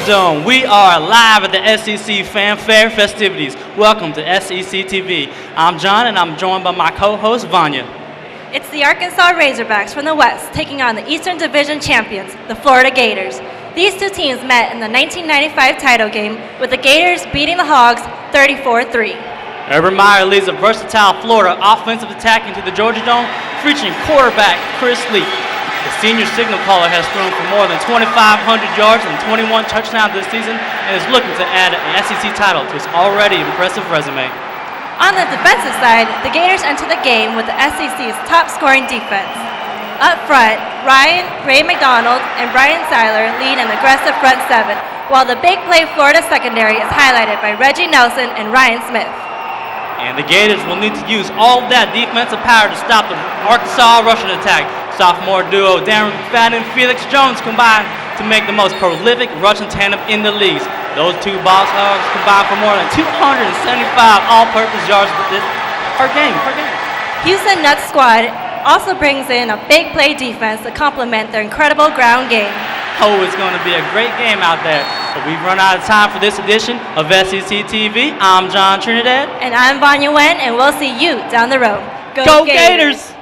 Dome. We are live at the SEC Fanfare festivities. Welcome to SEC TV. I'm John, and I'm joined by my co-host Vanya. It's the Arkansas Razorbacks from the West taking on the Eastern Division champions, the Florida Gators. These two teams met in the 1995 title game, with the Gators beating the Hogs 34-3. Urban Meyer leads a versatile Florida offensive attack into the Georgia Dome, featuring quarterback Chris Leak. The senior signal caller has thrown for more than 2,500 yards and 21 touchdowns this season and is looking to add an SEC title to his already impressive resume. On the defensive side, the Gators enter the game with the SEC's top-scoring defense. Up front, Ray McDonald and Brian Seiler lead an aggressive front seven, while the big play Florida secondary is highlighted by Reggie Nelson and Ryan Smith. And the Gators will need to use all of that defensive power to stop the Arkansas rushing attack. Sophomore duo Darren McFadden and Felix Jones combined to make the most prolific rushing tandem in the league. Those two Boss Hogs combined for more than 275 all-purpose yards per game. Houston Nuts squad also brings in a big play defense to complement their incredible ground game. Oh, it's going to be a great game out there. But we've run out of time for this edition of SEC TV. I'm John Trinidad. And I'm Vanya Wen, and we'll see you down the road. Go Gators!